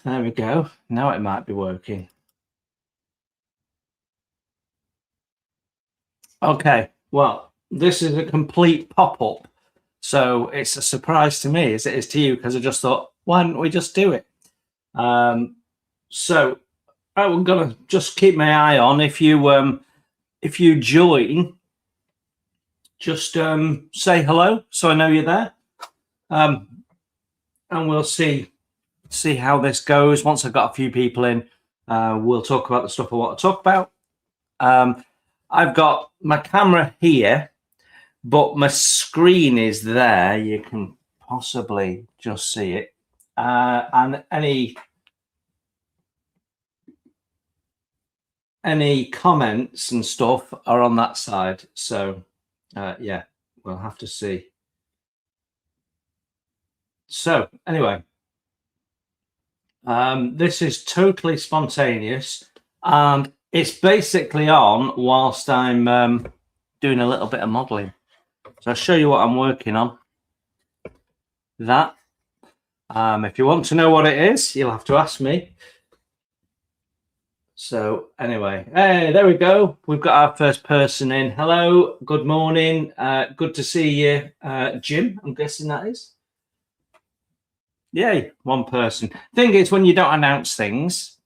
There we go. Now it might be working. Okay, well, this is a complete pop-up. So it's a surprise to me as it is to you, because I just thought, why don't we just do it? So I'm gonna just keep my eye on. If you join, just say hello so I know you're there. And we'll see how this goes. Once I've got a few people in, we'll talk about the stuff I want to talk about. I've got my camera here, but my screen is there. You can possibly just see it. And any comments and stuff are on that side. So yeah, we'll have to see. So anyway, this is totally spontaneous, and it's basically on whilst I'm doing a little bit of modeling. So I'll show you what I'm working on. That. If you want to know what it is, you'll have to ask me. So anyway, hey, there we go. We've got our first person in. Hello, good morning. Good to see you, Jim, I'm guessing that is. Yay, one person. Thing is, when you don't announce things,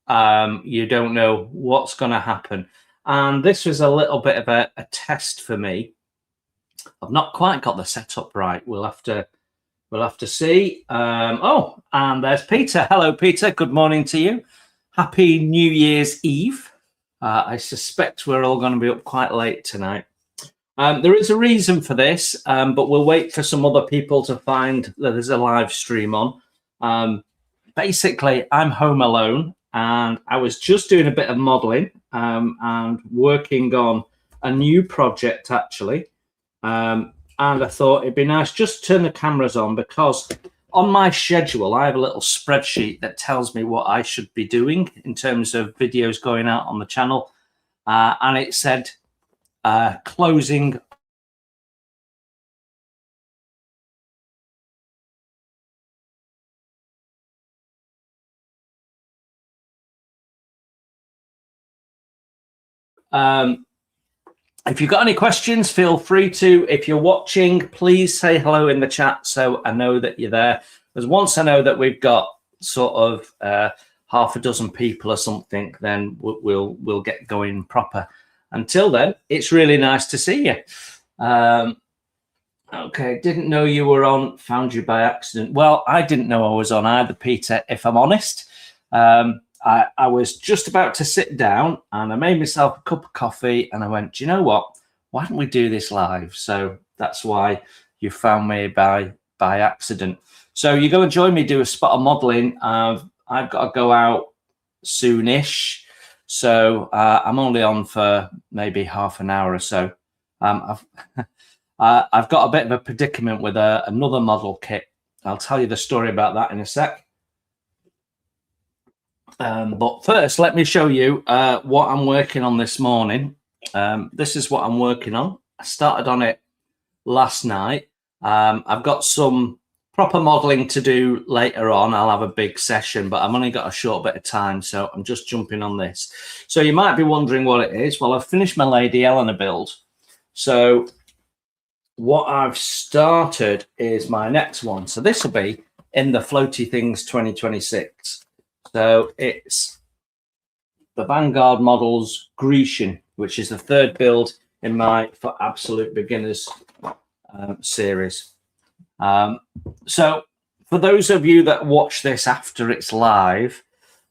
you don't know what's going to happen. And this was a little bit of a test for me. I've not quite got the setup right. We'll have to see. Oh, and there's Peter. Hello, Peter. Good morning to you. Happy New Year's Eve. I suspect we're all going to be up quite late tonight. There is a reason for this, but we'll wait for some other people to find that there's a live stream on. Basically, I'm home alone, and I was just doing a bit of modeling and working on a new project, actually. And I thought it'd be nice just to turn the cameras on, because on my schedule, I have a little spreadsheet that tells me what I should be doing in terms of videos going out on the channel. And it said closing. If you've got any questions, feel free to. If you're watching, please say hello in the chat so I know that you're there. Because once I know that we've got sort of half a dozen people or something, then we'll get going proper. Until then, it's really nice to see you. Okay, didn't know you were on, found you by accident. Well, I didn't know I was on either, Peter, if I'm honest. I was just about to sit down and I made myself a cup of coffee and I went, do you know what? Why don't we do this live? So that's why you found me by accident. So you're going to join me do a spot of modeling. I've got to go out soonish. So I'm only on for maybe half an hour or so. I've got a bit of a predicament with another model kit. I'll tell you the story about that in a sec. But first, let me show you what I'm working on this morning. This is what I'm working on. I started on it last night. I've got some proper modeling to do later on. I'll have a big session, but I've only got a short bit of time, so I'm just jumping on this. So you might be wondering what it is. Well, I've finished my Lady Eleanor build. So what I've started is my next one. So this will be in the Floaty Things 2026. So it's the Vanguard Models Grecian, which is the third build in my For Absolute Beginners series. So for those of you that watch this after it's live,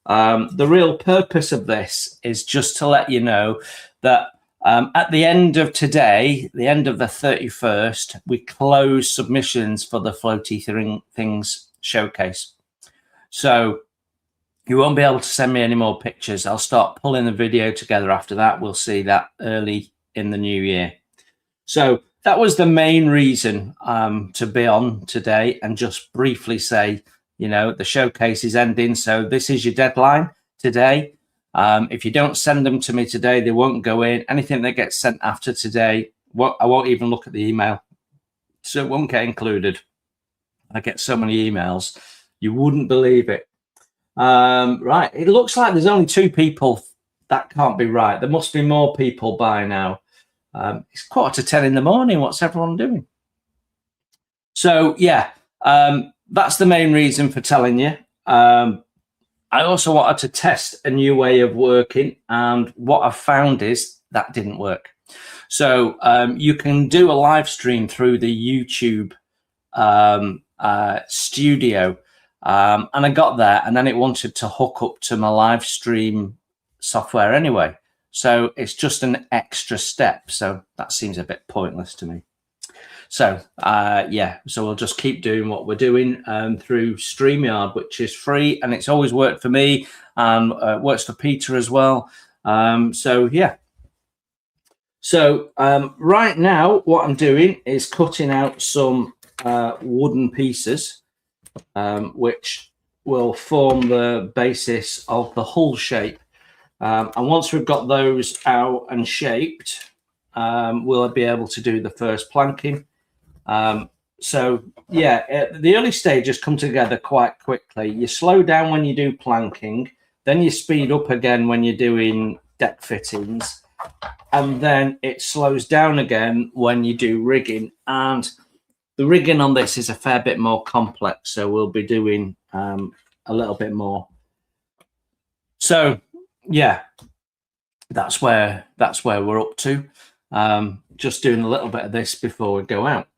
the real purpose of this is just to let you know that at the end of today, the end of the 31st, we close submissions for the Floaty Things showcase. So you won't be able to send me any more pictures. I'll start pulling the video together after that. We'll see that early in the new year. So that was the main reason to be on today, and just briefly say, you know, the showcase is ending. So this is your deadline today. If you don't send them to me today, they won't go in. Anything that gets sent after today, I won't even look at the email. So it won't get included. I get so many emails. You wouldn't believe it. Right, it looks like there's only 2 people. That can't be right. There must be more people by now. It's 9:45 in the morning. What's everyone doing? So yeah, that's the main reason for telling you. I also wanted to test a new way of working, and what I've found is that didn't work. So you can do a live stream through the YouTube studio, and I got there, and then it wanted to hook up to my live stream software anyway. So it's just an extra step. So that seems a bit pointless to me. So yeah, so we'll just keep doing what we're doing through StreamYard, which is free, and it's always worked for me, and works for Peter as well. So yeah. So right now, what I'm doing is cutting out some wooden pieces, which will form the basis of the hull shape. And once we've got those out and shaped, we'll be able to do the first planking. So yeah, the early stages come together quite quickly. You slow down when you do planking, then you speed up again when you're doing deck fittings, and then it slows down again when you do rigging. And the rigging on this is a fair bit more complex, so we'll be doing a little bit more. So yeah, that's where we're up to. Just doing a little bit of this before we go out.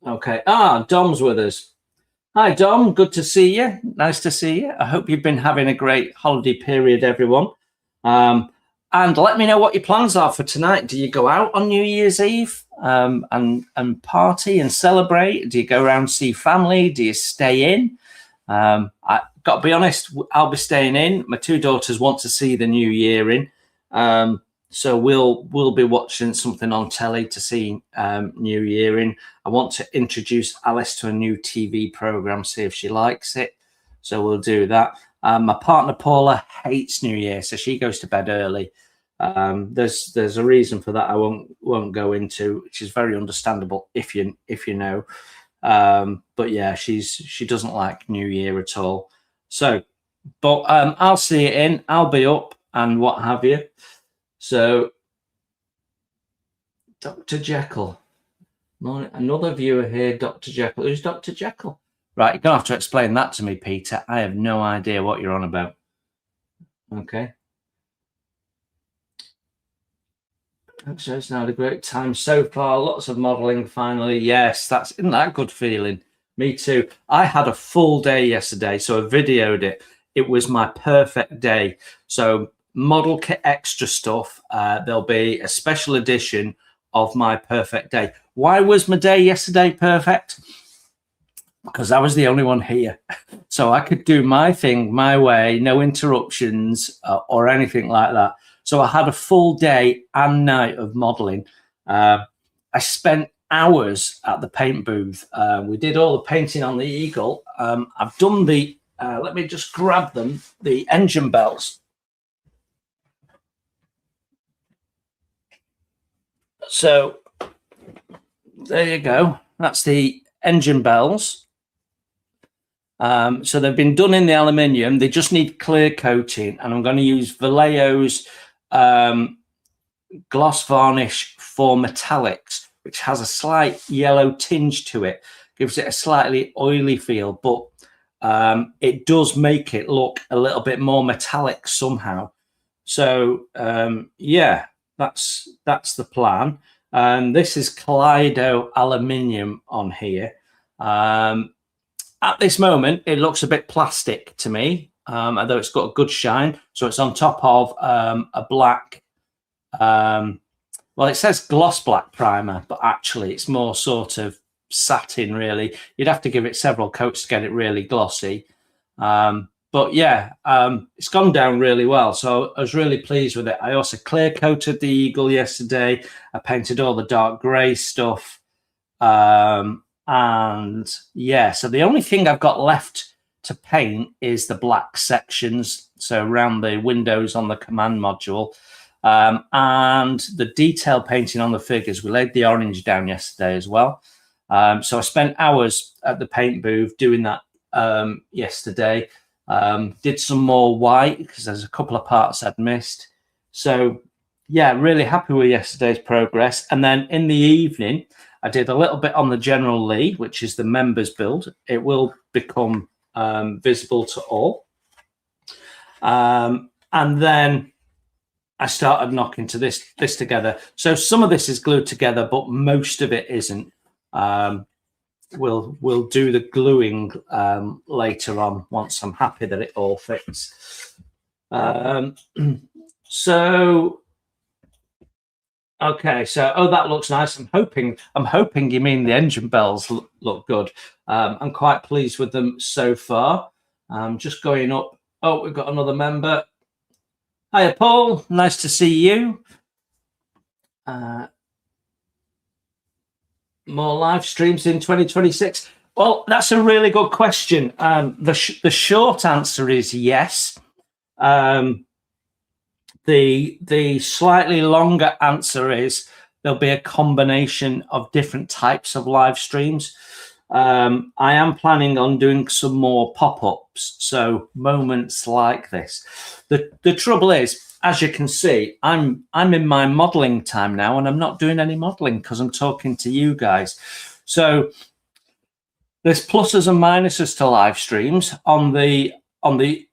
Okay. Dom's with us. Hi, Dom. Good to see you. Nice to see you. I hope you've been having a great holiday period, everyone. And let me know what your plans are for tonight. Do you go out on New Year's Eve and party and celebrate? Do you go around see family? Do you stay in? I got to be honest, I'll be staying in. My 2 daughters want to see the new year in. So we'll be watching something on telly to see New Year in. I want to introduce Alice to a new TV program, see if she likes it. So we'll do that. My partner Paula hates New Year, so she goes to bed early. There's a reason for that I won't go into, which is very understandable if you know. But yeah, she doesn't like New Year at all. So, but I'll see it in. I'll be up and what have you. So, Dr. Jekyll. Another viewer here, Dr. Jekyll. Who's Dr. Jekyll? Right, you're going to have to explain that to me, Peter. I have no idea what you're on about. Okay. So it's now a great time so far. Lots of modelling finally. Yes, isn't that a good feeling? Me too. I had a full day yesterday, so I videoed it. It was my perfect day. So Modelkit extra stuff. There'll be a special edition of my perfect day. Why was my day yesterday perfect? Because I was the only one here. So I could do my thing my way, no interruptions or anything like that. So I had a full day and night of modelling. I spent hours at the paint booth. We did all the painting on the Eagle. I've done the, let me just grab them, the engine belts. So there you go. That's the engine bells. So they've been done in the aluminium. They just need clear coating, and I'm going to use Vallejo's gloss varnish for metallics, which has a slight yellow tinge to it, gives it a slightly oily feel, but it does make it look a little bit more metallic somehow. So yeah, that's the plan. This is Kaleido aluminium on here. At this moment, it looks a bit plastic to me, although it's got a good shine. So it's on top of a black, well, it says gloss black primer, but actually it's more sort of satin, really. You'd have to give it several coats to get it really glossy. But yeah, it's gone down really well. So I was really pleased with it. I also clear coated the Eagle yesterday. I painted all the dark grey stuff. And yeah, so the only thing I've got left to paint is the black sections, so around the windows on the command module, and the detail painting on the figures. We laid the orange down yesterday as well. So I spent hours at the paint booth doing that yesterday. Did some more white because there's a couple of parts I'd missed. So yeah, really happy with yesterday's progress. And then in the evening, I did a little bit on the General Lee, which is the members build. It will become visible to all. And then I started knocking to this together. So some of this is glued together, but most of it isn't. We'll do the gluing later on once I'm happy that it all fits. So okay, so that looks nice. I'm hoping you mean the engine bells look good. I'm quite pleased with them so far. Just going up. Oh, we've got another member. Hiya, Paul. Nice to see you. More live streams in 2026. Well, that's a really good question. The short answer is yes. The slightly longer answer is there'll be a combination of different types of live streams. I am planning on doing some more pop-ups, so moments like this. The trouble is, as you can see, I'm in my modeling time now, and I'm not doing any modeling because I'm talking to you guys. So there's pluses and minuses to live streams. On the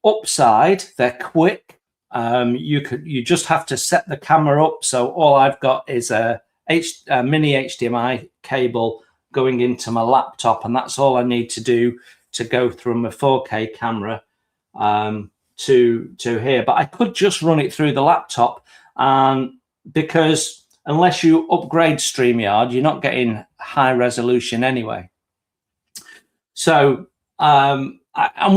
upside, they're quick. You just have to set the camera up. So all I've got is a mini HDMI cable going into my laptop, and that's all I need to do to go through my 4K camera to here. But I could just run it through the laptop, because unless you upgrade StreamYard, you're not getting high resolution anyway. So and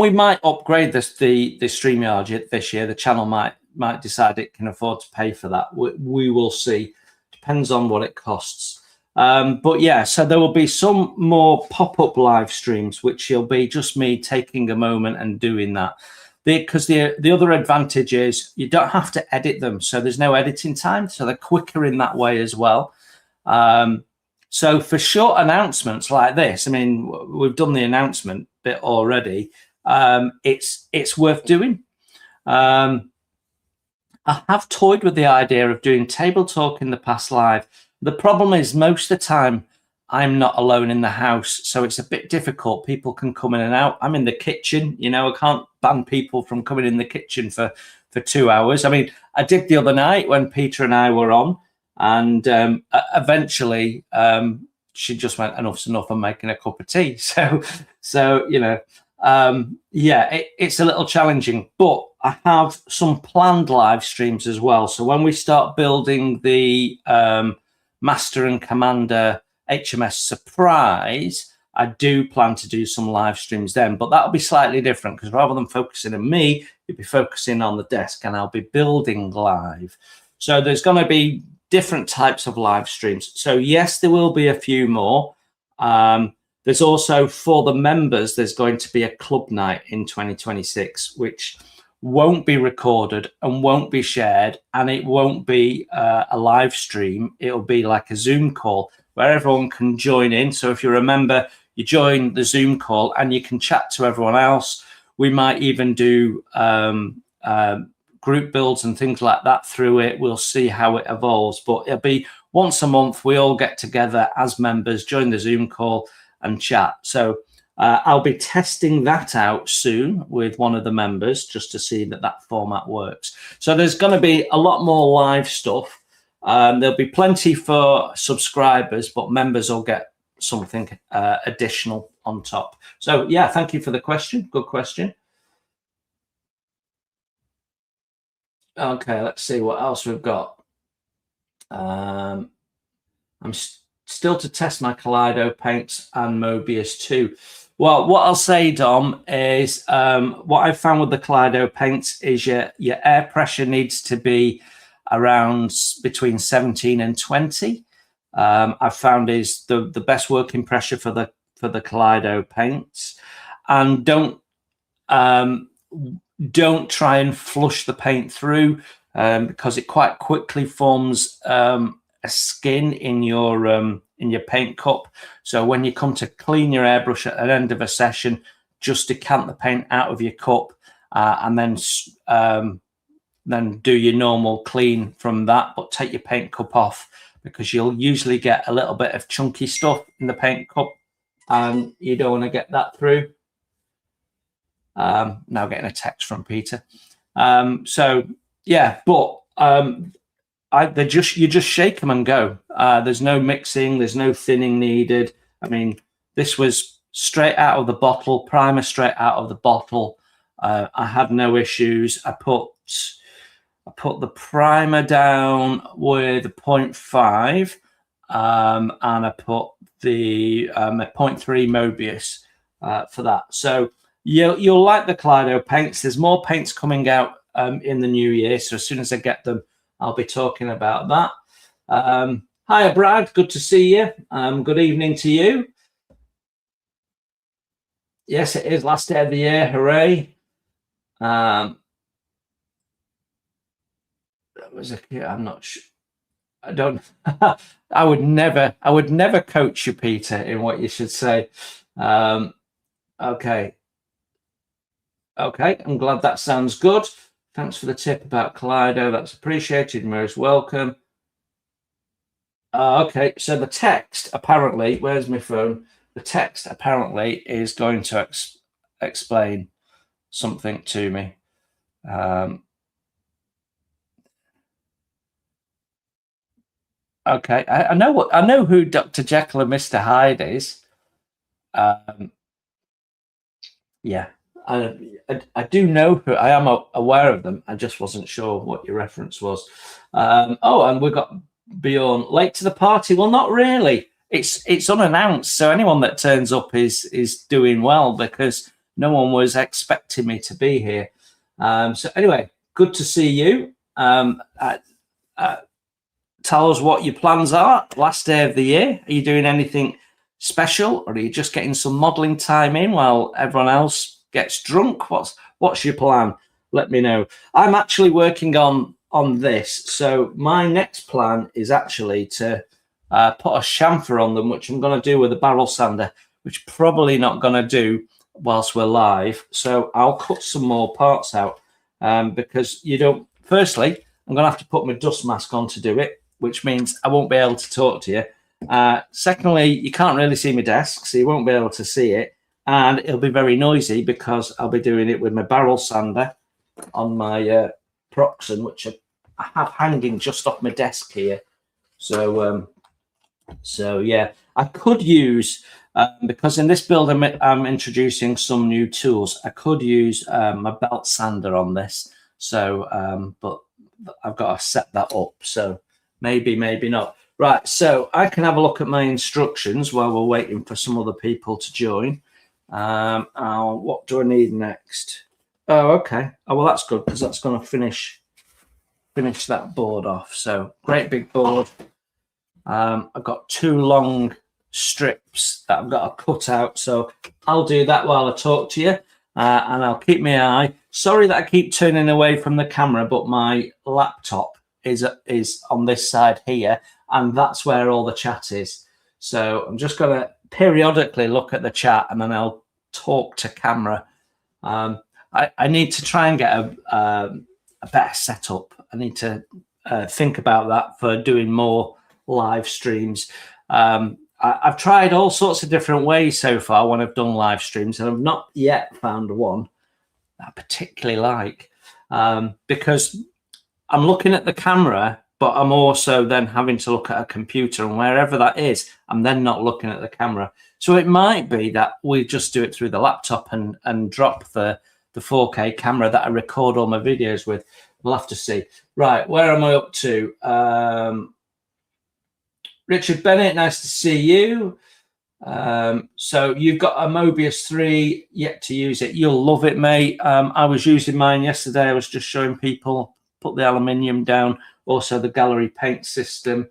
we might upgrade the StreamYard this year. The channel might decide it can afford to pay for that. We will see. Depends on what it costs. But yeah, so there will be some more pop-up live streams, which will be just me taking a moment and doing that. Because the other advantage is you don't have to edit them, so there's no editing time, so they're quicker in that way as well. So for short announcements like this, I mean, we've done the announcement bit already. It's worth doing. I have toyed with the idea of doing table talk in the past live. The problem is most of the time I'm not alone in the house, so it's a bit difficult. People can come in and out. I'm in the kitchen, I can't ban people from coming in the kitchen for 2 hours. I mean, I did the other night when Peter and I were on, and eventually she just went, enough's enough, I'm making a cup of tea. So yeah, it's a little challenging, but I have some planned live streams as well. So when we start building the Master and Commander HMS Surprise, I do plan to do some live streams then, but that'll be slightly different because rather than focusing on me, you'll be focusing on the desk and I'll be building live. So there's going to be different types of live streams. So yes, there will be a few more. There's also, for the members, there's going to be a club night in 2026, which won't be recorded and won't be shared, and it won't be a live stream. It'll be like a Zoom call where everyone can join in. So if you're a member, you join the Zoom call and you can chat to everyone else. We might even do group builds and things like that through it. We'll see how it evolves, but it'll be once a month. We all get together as members, join the Zoom call and chat. So I'll be testing that out soon with one of the members just to see that format works. So there's going to be a lot more live stuff. There'll be plenty for subscribers, but members will get something additional on top. So yeah, thank you for the question. Good question. Okay, let's see what else we've got. I'm still to test my Kaleido paints and Mobius too. Well, what I'll say, Dom, is what I've found with the Kaleido paints is your air pressure needs to be around between 17 and 20. I've found is the best working pressure for the Kaleido paints. And don't try and flush the paint through because it quite quickly forms a skin in your paint cup. So when you come to clean your airbrush at the end of a session, just decant the paint out of your cup and then do your normal clean from that, but take your paint cup off, because you'll usually get a little bit of chunky stuff in the paint cup and you don't want to get that through. Now getting a text from Peter. So yeah, but you just shake them and go. There's no mixing, there's no thinning needed. I mean, this was straight out of the bottle, primer straight out of the bottle. I had no issues. I put the primer down with a 0.5, and I put the 0.3 Mobius for that. So you'll like the Kaleido paints. There's more paints coming out in the new year, so as soon as I get them, I'll be talking about that. Hiya, Brad. Good to see you. Good evening to you. Yes, it is last day of the year. Hooray! That was I'm not sure. I don't. I would never coach you, Peter, in what you should say. Okay. I'm glad that sounds good. Thanks for the tip about Kaleido. That's appreciated. Most welcome. Okay, so the text apparently, where's my phone? The text apparently is going to explain something to me. Okay, I know who Dr. Jekyll and Mr. Hyde is. Yeah, I do know who. I am aware of them. I just wasn't sure what your reference was. Oh, and we've got Bjorn late to the party. Well, not really. It's unannounced, so anyone that turns up is doing well, because no one was expecting me to be here. So anyway, good to see you. Tell us what your plans are. Last day of the year. Are you doing anything special, or are you just getting some modelling time in while everyone else gets drunk? What's your plan? Let me know. I'm actually working on this. So my next plan is actually to put a chamfer on them, which I'm going to do with a barrel sander, which probably not going to do whilst we're live. So I'll cut some more parts out because you don't. Firstly, I'm going to have to put my dust mask on to do it, which means I won't be able to talk to you. Secondly, you can't really see my desk, so you won't be able to see it. And it'll be very noisy because I'll be doing it with my barrel sander on my Proxen, which I have hanging just off my desk here. So yeah, I could use, because in this build I'm introducing some new tools, I could use my belt sander on this. So, but I've got to set that up. So maybe not. Right, so I can have a look at my instructions while we're waiting for some other people to join. What do I need next? Oh, okay. Oh, well, that's good, because that's going to finish that board off. So great big board. I've got 2 long strips that I've got to cut out. So I'll do that while I talk to you, and I'll keep my eye. Sorry that I keep turning away from the camera, but my laptop is on this side here, and that's where all the chat is. So I'm just going to periodically look at the chat, and then I'll talk to camera. I need to try and get a better setup. I need to think about that for doing more live streams. I've tried all sorts of different ways so far when I've done live streams, and I've not yet found one that I particularly like, because I'm looking at the camera, but I'm also then having to look at a computer, and wherever that is, I'm then not looking at the camera. So it might be that we just do it through the laptop and drop the 4K camera that I record all my videos with. We'll have to see. Right, where am I up to? Richard Bennett, nice to see you. So you've got a Mobius 3, yet to use it. You'll love it, mate. I was using mine yesterday. I was just showing people, put the aluminium down, also the gallery paint system.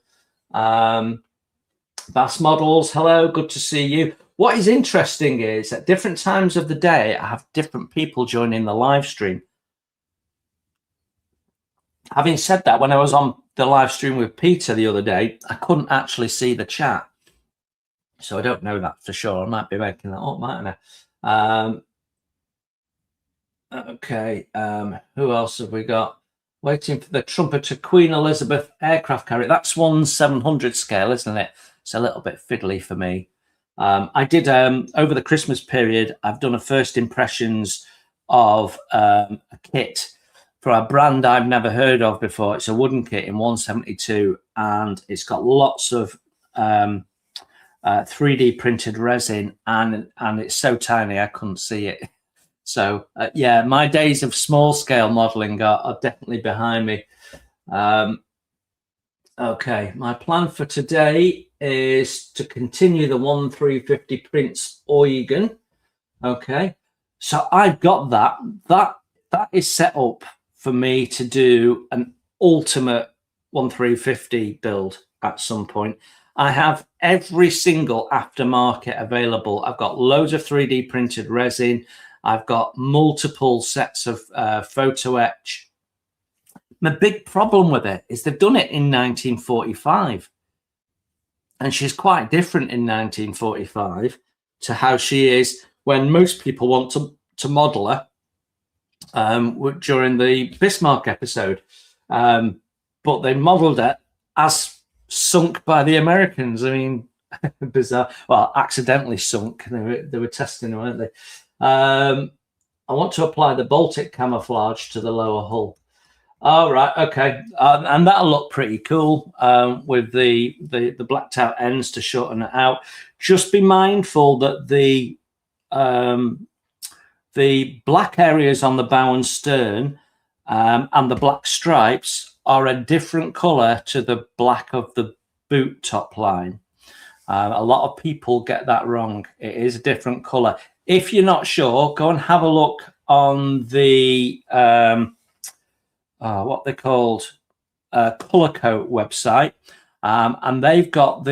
Bass Models, hello, good to see you. What is interesting is at different times of the day, I have different people joining the live stream. Having said that, when I was on the live stream with Peter the other day, I couldn't actually see the chat. So I don't know that for sure. I might be making that up, mightn't I? Okay, who else have we got? Waiting for the Trumpeter Queen Elizabeth aircraft carrier. That's 1/700 scale, isn't it? It's a little bit fiddly for me. I did, over the Christmas period, I've done a first impressions of a kit for a brand I've never heard of before. It's a wooden kit in 172, and it's got lots of 3D printed resin, and it's so tiny I couldn't see it. So yeah, my days of small scale modeling are definitely behind me. Okay, my plan for today is to continue the 1350 Prince Eugen. Okay, so I've got that is set up for me to do an ultimate 1350 build at some point. I have every single aftermarket available. I've got loads of 3D printed resin. I've got multiple sets of photo etch. My big problem with it is they've done it in 1945. And she's quite different in 1945 to how she is when most people want to model her during the Bismarck episode. But they modeled it as sunk by the Americans. I mean, bizarre. Well, accidentally sunk. They were testing, weren't they? I want to apply the Baltic camouflage to the lower hull. All right, okay, and that'll look pretty cool with the blacked out ends to shorten it out. Just be mindful that the black areas on the bow and stern and the black stripes are a different color to the black of the boot top line. A lot of people get that wrong. It is a different color. If you're not sure, go and have a look on the what they're called Color Coat website, and they've got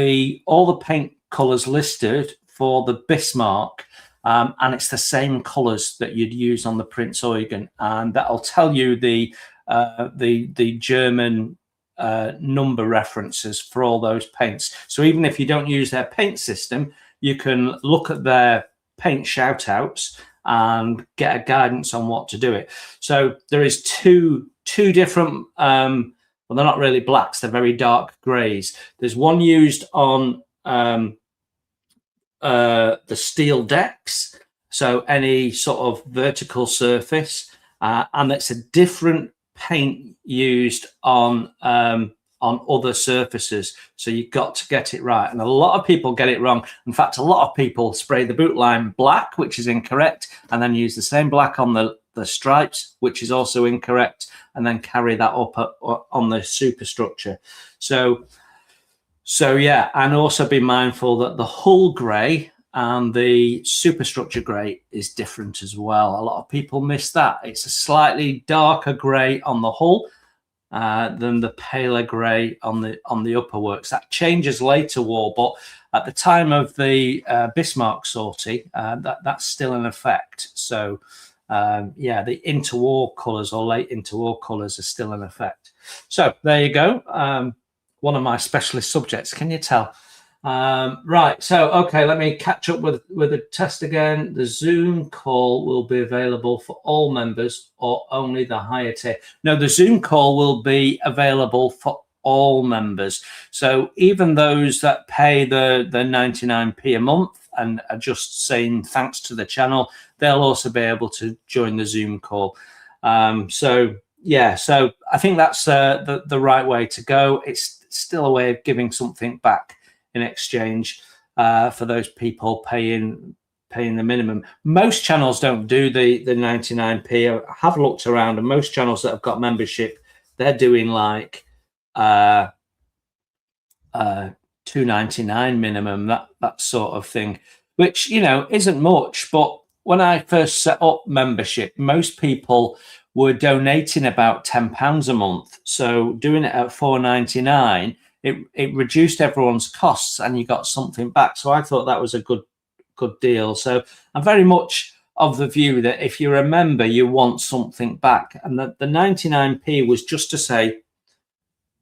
all the paint colors listed for the Bismarck, and it's the same colors that you'd use on the Prince Eugen, and that'll tell you the German number references for all those paints. So even if you don't use their paint system, you can look at their paint shout outs and get a guidance on what to do it. So there is two different well, they're not really blacks, they're very dark grays. There's one used on the steel decks, so any sort of vertical surface, and it's a different paint used on other surfaces. So you've got to get it right, and a lot of people get it wrong. In fact, a lot of people spray the boot line black, which is incorrect, and then use the same black on the stripes, which is also incorrect, and then carry that up on the superstructure. So yeah, and also be mindful that the hull grey and the superstructure grey is different as well. A lot of people miss that. It's a slightly darker grey on the hull than the paler grey on the upper works. That changes later war, but at the time of the Bismarck sortie, that's still in effect. So yeah, the interwar colours or late interwar colours are still in effect. So there you go. One of my specialist subjects, can you tell? Right, so okay, let me catch up with the test again. The Zoom call will be available for all members or only the higher tier? No, the Zoom call will be available for all members. So even those that pay the 99p a month and are just saying thanks to the channel, they'll also be able to join the Zoom call. So yeah, so I think that's the right way to go. It's still a way of giving something back in exchange for those people paying the minimum. Most channels don't do the 99p. I have looked around, and most channels that have got membership, they're doing like $2.99 minimum, that sort of thing, which, you know, isn't much. But when I first set up membership, most people were donating about £10 a month. So doing it at $4.99, it reduced everyone's costs, and you got something back. So I thought that was a good deal. So I'm very much of the view that if you're a member, you want something back, and the 99p was just to say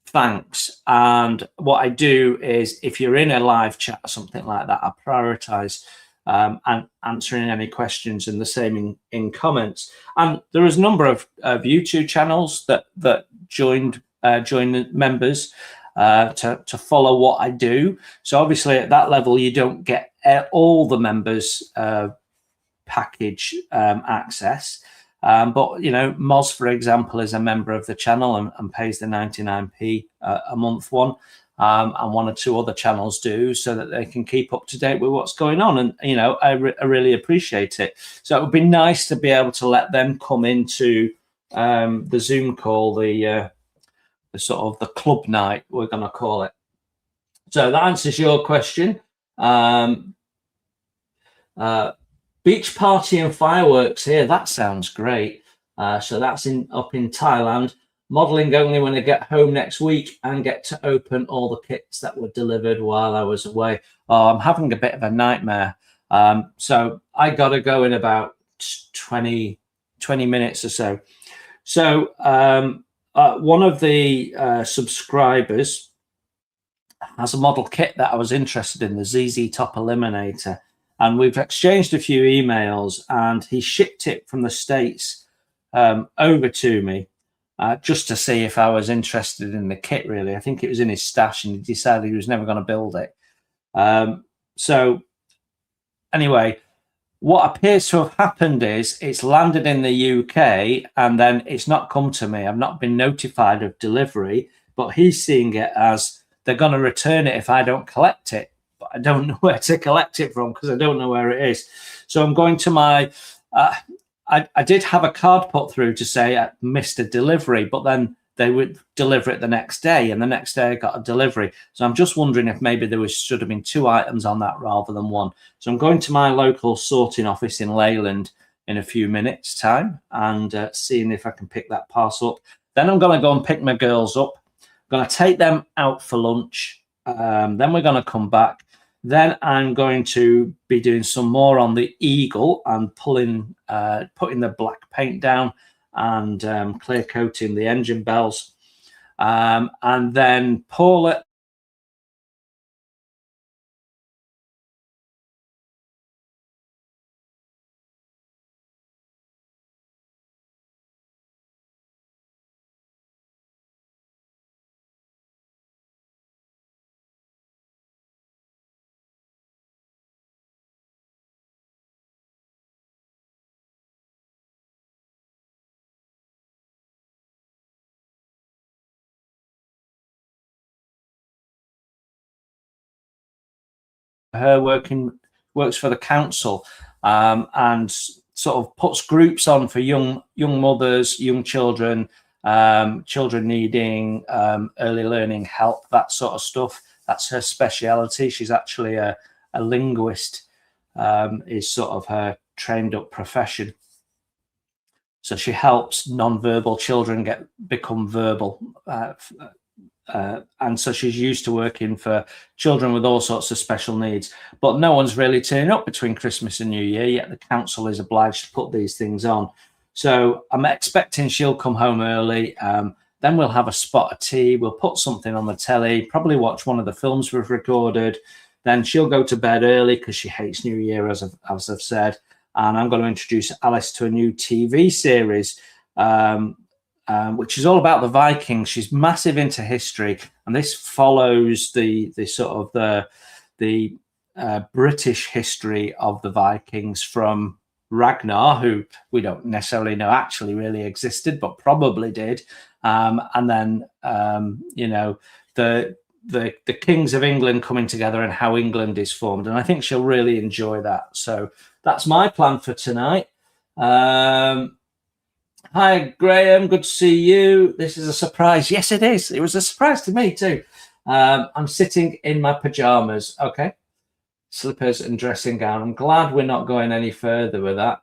thanks. And what I do is, if you're in a live chat or something like that, I prioritize and answering any questions, and the same in comments. And there is a number of YouTube channels that joined members to follow what I do. So obviously at that level, you don't get all the members package access. But, you know, Moz, for example, is a member of the channel and pays the 99p a month one. And one or two other channels do, so that they can keep up to date with what's going on. And, you know, I really appreciate it. So it would be nice to be able to let them come into the Zoom call, the sort of the club night, we're going to call it. So that answers your question. Beach party and fireworks here. That sounds great. So that's up in Thailand. Modeling only when I get home next week and get to open all the kits that were delivered while I was away. Oh, I'm having a bit of a nightmare. So I got to go in about 20 minutes or so. So one of the subscribers has a model kit that I was interested in, the ZZ Top Eliminator. And we've exchanged a few emails, and he shipped it from the States over to me. Just to see if I was interested in the kit, really. I think it was in his stash, and he decided he was never going to build it. So anyway, what appears to have happened is it's landed in the UK, and then it's not come to me. I've not been notified of delivery, but he's seeing it as they're going to return it if I don't collect it. But I don't know where to collect it from because I don't know where it is. So I'm going to my... I did have a card put through to say I missed a delivery, but then they would deliver it the next day, and the next day I got a delivery. So I'm just wondering if maybe there should have been 2 items on that rather than one. So I'm going to my local sorting office in Leyland in a few minutes' time and seeing if I can pick that parcel up. Then I'm going to go and pick my girls up. I'm going to take them out for lunch. Then we're going to come back. Then I'm going to be doing some more on the Eagle and putting the black paint down and clear coating the engine bells. And then Paula. Her works for the council and sort of puts groups on for young mothers, young children, children needing early learning help, that sort of stuff. That's her speciality. She's actually a linguist, is sort of her trained up profession. So she helps non-verbal children become verbal. And so she's used to working for children with all sorts of special needs. But no one's really turning up between Christmas and New Year, yet the council is obliged to put these things on. So I'm expecting she'll come home early. Then we'll have a spot of tea. We'll put something on the telly, probably watch one of the films we've recorded. Then she'll go to bed early because she hates New Year, as I've said. And I'm going to introduce Alice to a new TV series, which is all about the Vikings. She's massive into history, and this follows the sort of the British history of the Vikings from Ragnar, who we don't necessarily know actually really existed, but probably did, and then you know, the kings of England coming together and how England is formed. And I think she'll really enjoy that. So that's my plan for tonight. Hi, Graham. Good to see you. This is a surprise. Yes, it is. It was a surprise to me too. I'm sitting in my pajamas. Okay. Slippers and dressing gown. I'm glad we're not going any further with that.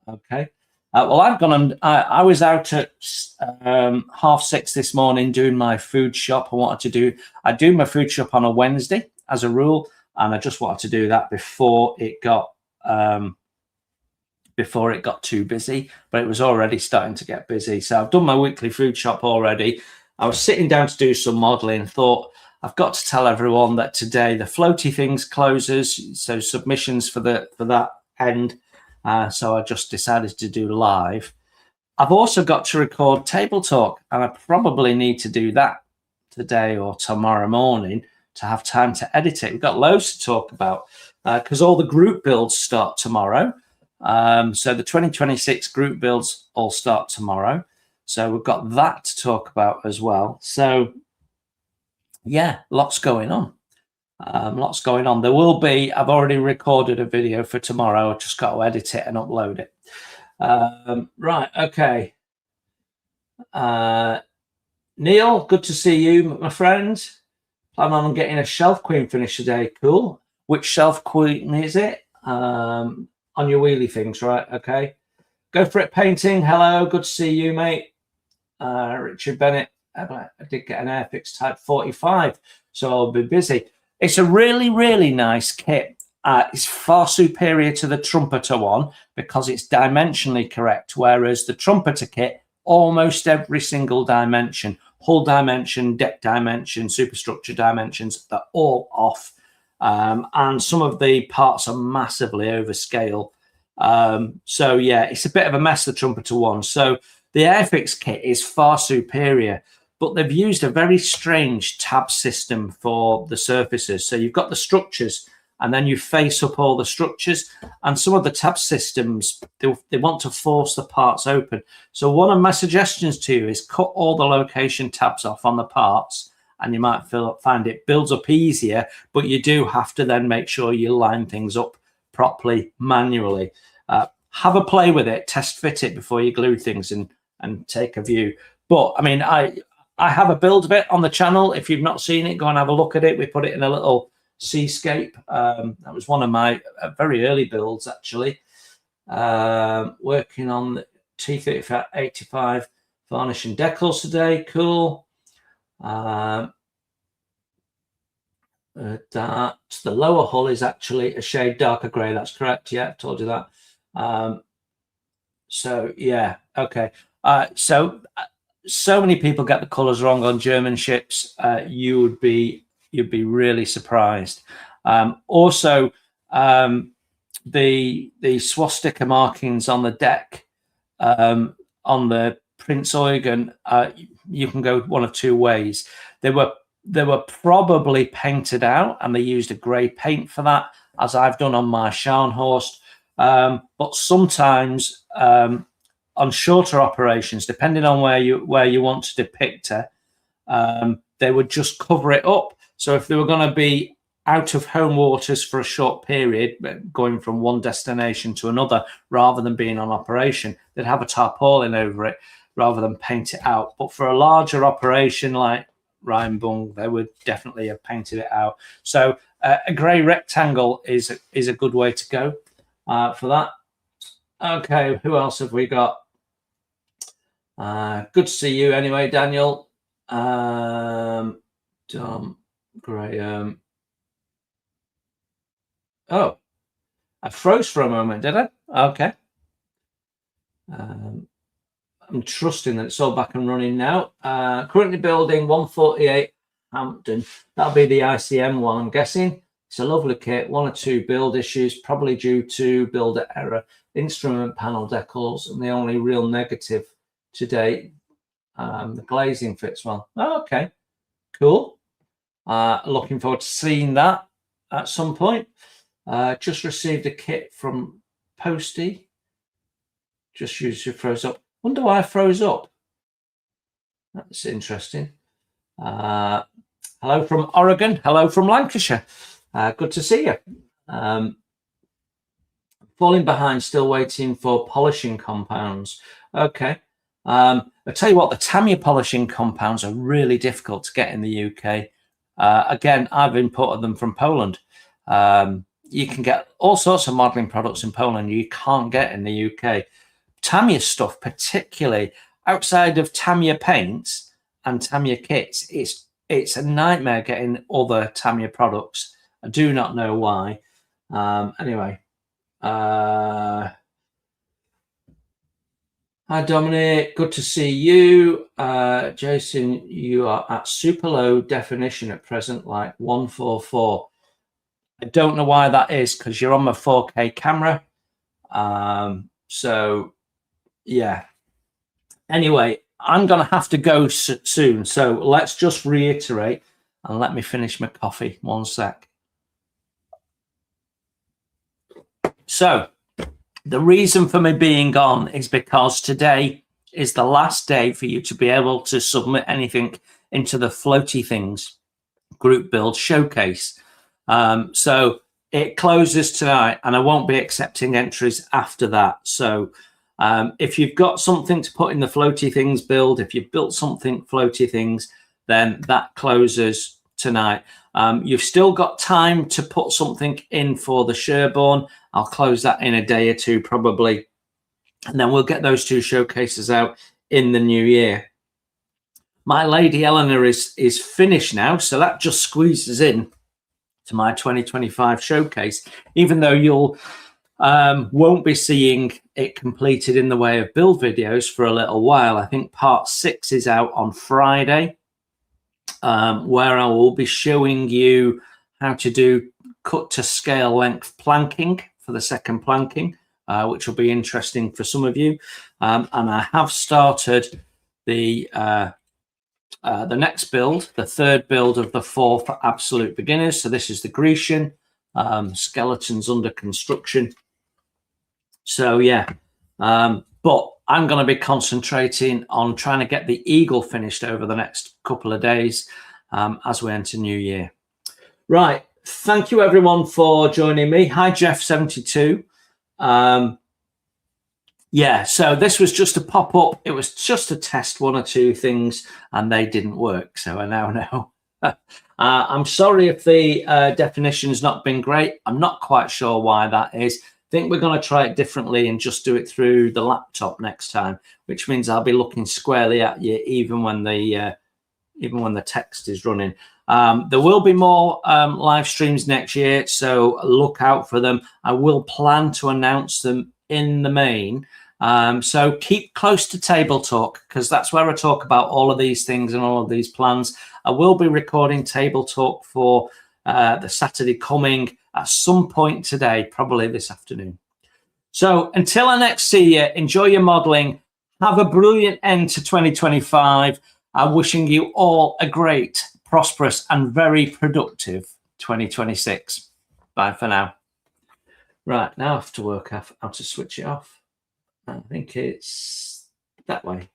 Okay. Well, I've gone on. I was out at 6:30 this morning doing my food shop. I do my food shop on a Wednesday as a rule, and I just wanted to do that before it got too busy. But it was already starting to get busy, so I've done my weekly food shop already. I was sitting down to do some modelling. Thought I've got to tell everyone that today the Floaty things closes, so submissions for that end. So I just decided to do live. I've also got to record Table Talk, and I probably need to do that today or tomorrow morning to have time to edit it. We've got loads to talk about because all the group builds start tomorrow. So the 2026 group builds all start tomorrow. So we've got that to talk about as well. So yeah, lots going on. Lots going on. There will be, I've already recorded a video for tomorrow. I've just got to edit it and upload it. Right, okay. Neil, good to see you, my friend. Plan on getting a shelf queen finish today. Cool. Which shelf queen is it? On your wheelie things, right? Okay. Go for it, painting. Hello, good to see you, mate. Richard Bennett. I did get an Airfix Type 45, so I'll be busy. It's a really, really nice kit. It's far superior to the Trumpeter one because it's dimensionally correct, whereas the Trumpeter kit, almost every single dimension, hull dimension, deck dimension, superstructure dimensions, they're all off. And some of the parts are massively overscale. So yeah, it's a bit of a mess, the Trumpeter one. So the Airfix kit is far superior, but they've used a very strange tab system for the surfaces. So you've got the structures, and then you face up all the structures, and some of the tab systems, they want to force the parts open. So one of my suggestions to you is cut all the location tabs off on the parts, and you might find it builds up easier, but you do have to then make sure you line things up properly manually. Have a play with it, test fit it before you glue things and take a view. But I mean, I have a build of it on the channel. If you've not seen it, go and have a look at it. We put it in a little seascape. That was one of my very early builds, actually. Working on the T35 varnish and decals today. Cool. That the lower hull is actually a shade darker grey. That's correct. Yeah, I told you that. So yeah, okay. So many people get the colours wrong on German ships. You'd be really surprised. Also, the swastika markings on the deck on the Prince Eugen, you can go one of two ways. They were probably painted out, and they used a grey paint for that, as I've done on my Scharnhorst. But sometimes on shorter operations, depending on where you want to depict her, they would just cover it up. So if they were going to be out of home waters for a short period, going from one destination to another, rather than being on operation, they'd have a tarpaulin over it rather than paint it out. But for a larger operation like Rheinbung, they would definitely have painted it out. So a grey rectangle is a good way to go for that. Okay, who else have we got? Good to see you anyway, Daniel. Tom, Graham. Oh, I froze for a moment, did I? Okay. I'm trusting that it's all back and running now. Currently building 148 Hampton. That'll be the ICM one, I'm guessing. It's a lovely kit. One or two build issues, probably due to builder error. Instrument panel decals, and the only real negative to date, the glazing fits well. Oh, okay, cool. Looking forward to seeing that at some point. Just received a kit from Posty. Just usually froze up. Wonder why I froze up. That's interesting. Hello from Oregon. Hello from Lancashire. Good to see you. Falling behind, still waiting for polishing compounds. Okay. I'll tell you what, the Tamiya polishing compounds are really difficult to get in the UK. Again, I've imported them from Poland. You can get all sorts of modelling products in Poland you can't get in the UK. Tamiya stuff, particularly outside of Tamiya paints and Tamiya kits, it's a nightmare getting other Tamiya products. I do not know why. Anyway. Hi, Dominic. Good to see you. Jason, you are at super low definition at present, like 144. I don't know why that is, because you're on my 4K camera. So, yeah. Anyway, I'm going to have to go soon. So let's just reiterate and let me finish my coffee. One sec. So the reason for me being gone is because today is the last day for you to be able to submit anything into the Floaty Things group build showcase. So it closes tonight and I won't be accepting entries after that. So if you've got something to put in the Floaty Things build, if you've built something Floaty Things, then that closes tonight. You've still got time to put something in for the Sherborne. I'll close that in a day or two probably. And then we'll get those two showcases out in the new year. My Lady Eleanor is finished now, so that just squeezes in to my 2025 showcase, even though you'll won't be seeing it completed in the way of build videos for a little while. I think part 6 is out on Friday, where I will be showing you how to do cut to scale length planking for the second planking, which will be interesting for some of you. And I have started the next build, the third build of the 4 for absolute beginners. So this is the Grecian, skeletons under construction. So yeah, but I'm going to be concentrating on trying to get the Eagle finished over the next couple of days as we enter New Year. Right, thank you everyone for joining me. Hi Jeff72. Yeah, so this was just a pop-up. It was just to test 1 or 2 things and they didn't work. So I now know. I'm sorry if the definition's not been great. I'm not quite sure why that is. I think we're going to try it differently and just do it through the laptop next time, which means I'll be looking squarely at you even when the text is running. There will be more live streams next year, so look out for them. I will plan to announce them in the main. So keep close to Table Talk, because that's where I talk about all of these things and all of these plans. I will be recording Table Talk for the Saturday coming at some point today, probably this afternoon. So until I next see you, enjoy your modeling. Have a brilliant end to 2025. I'm wishing you all a great, prosperous, and very productive 2026. Bye for now. Right, now I have to work out how to switch it off. I think it's that way.